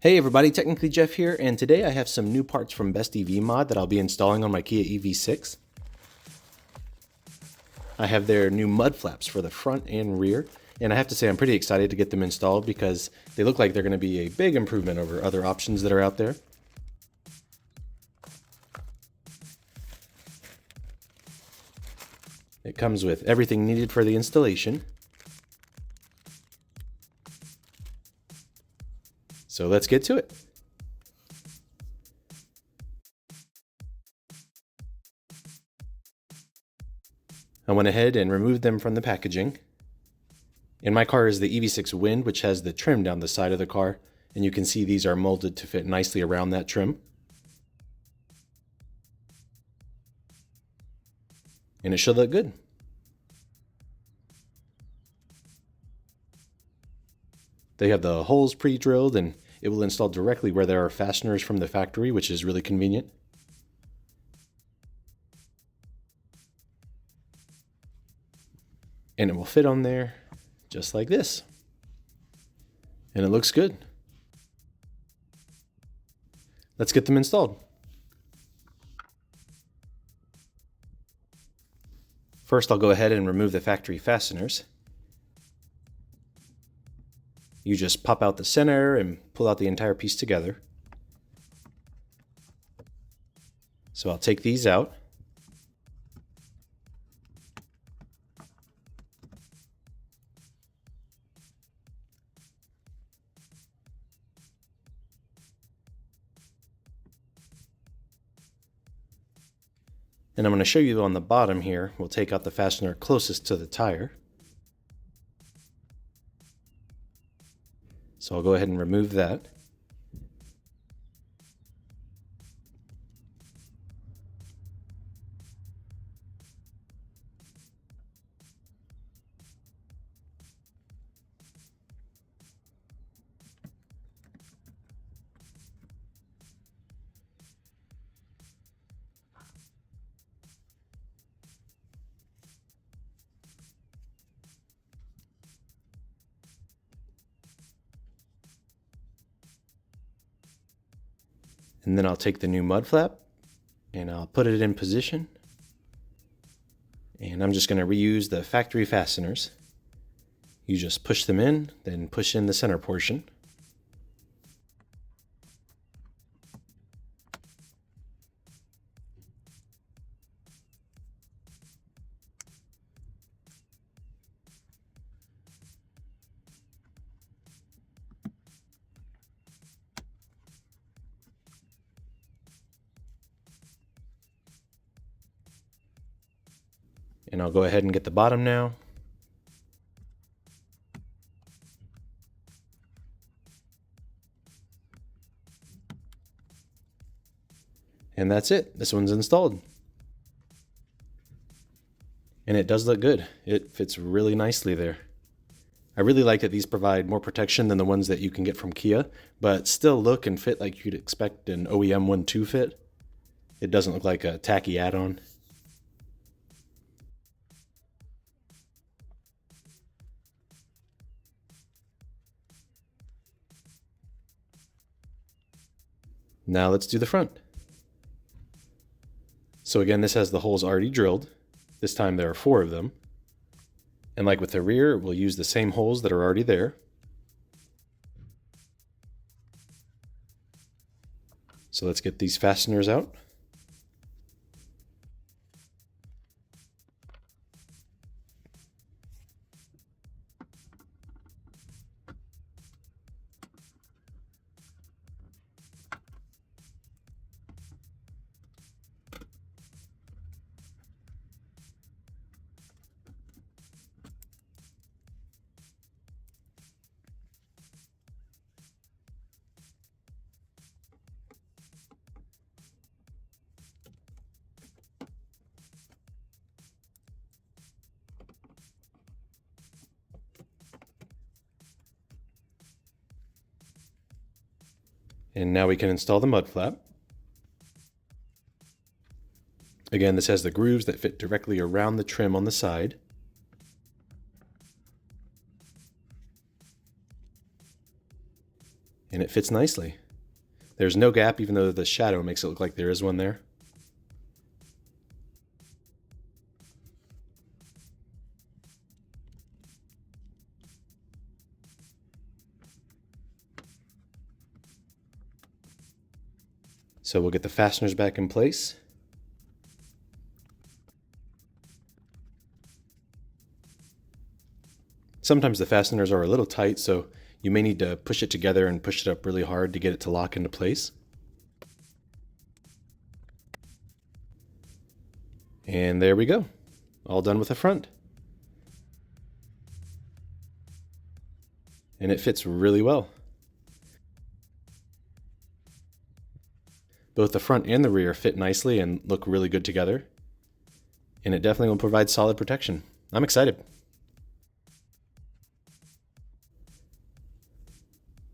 Hey everybody, Technically Jeff here, and today I have some new parts from bestevmod that I'll be installing on my Kia EV6. I have their new mud flaps for the front and rear, and I have to say I'm pretty excited to get them installed because they look like they're going to be a big improvement over other options that are out there. It comes with everything needed for the installation. So let's get to it. I went ahead and removed them from the packaging. In my car is the EV6 Wind, which has the trim down the side of the car, and you can see these are molded to fit nicely around that trim. And it should look good. They have the holes pre-drilled, and it will install directly where there are fasteners from the factory, which is really convenient. And it will fit on there just like this. And it looks good. Let's get them installed. First, I'll go ahead and remove the factory fasteners. You just pop out the center and pull out the entire piece together. So I'll take these out. And I'm going to show you on the bottom here, we'll take out the fastener closest to the tire. So I'll go ahead and remove that. And then I'll take the new mud flap and I'll put it in position. And I'm just going to reuse the factory fasteners. You just push them in, then push in the center portion. And I'll go ahead and get the bottom now. And that's it. This one's installed. And it does look good. It fits really nicely there. I really like that these provide more protection than the ones that you can get from Kia, but still look and fit like you'd expect an OEM one to fit. It doesn't look like a tacky add-on. Now let's do the front. So again, this has the holes already drilled. This time there are 4 of them. And like with the rear, we'll use the same holes that are already there. So let's get these fasteners out. And now we can install the mud flap. Again, this has the grooves that fit directly around the trim on the side. and it fits nicely. There's no gap, even though the shadow makes it look like there is one there. So we'll get the fasteners back in place. Sometimes the fasteners are a little tight, so you may need to push it together and push it up really hard to get it to lock into place. And there we go. All done with the front. And it fits really well. Both the front and the rear fit nicely and look really good together. And it definitely will provide solid protection. I'm excited.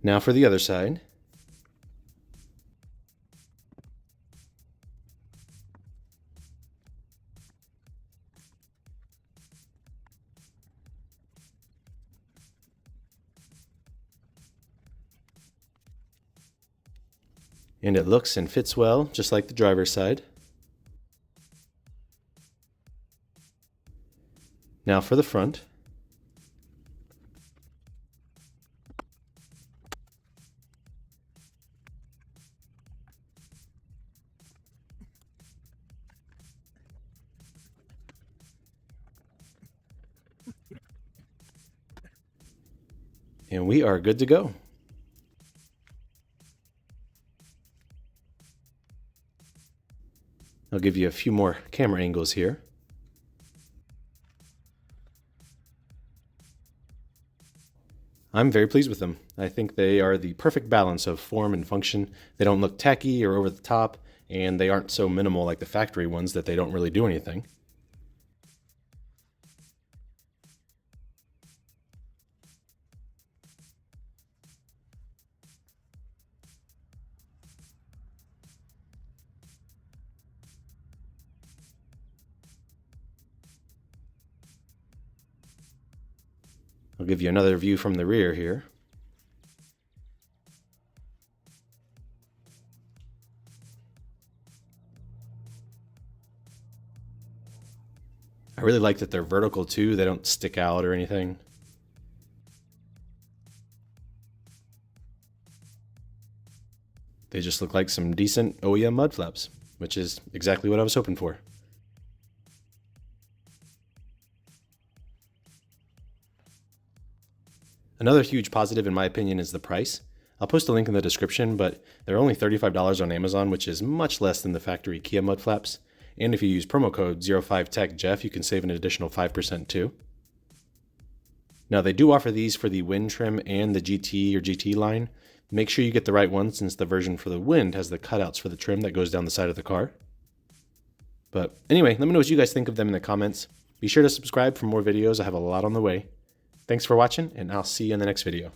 Now for the other side. And it looks and fits well, just like the driver's side. Now for the front. And we are good to go. I'll give you a few more camera angles here. I'm very pleased with them. I think they are the perfect balance of form and function. They don't look tacky or over the top, and they aren't so minimal like the factory ones that they don't really do anything. I'll give you another view from the rear here. I really like that they're vertical too. They don't stick out or anything. They just look like some decent OEM mud flaps, which is exactly what I was hoping for. Another huge positive in my opinion is the price. I'll post a link in the description, but they're only $35 on Amazon, which is much less than the factory Kia mud flaps. And if you use promo code 05TechJeff, you can save an additional 5% too. Now they do offer these for the Wind trim and the GT or GT line. Make sure you get the right one, since the version for the Wind has the cutouts for the trim that goes down the side of the car. But anyway, let me know what you guys think of them in the comments. Be sure to subscribe for more videos. I have a lot on the way. Thanks for watching, and I'll see you in the next video.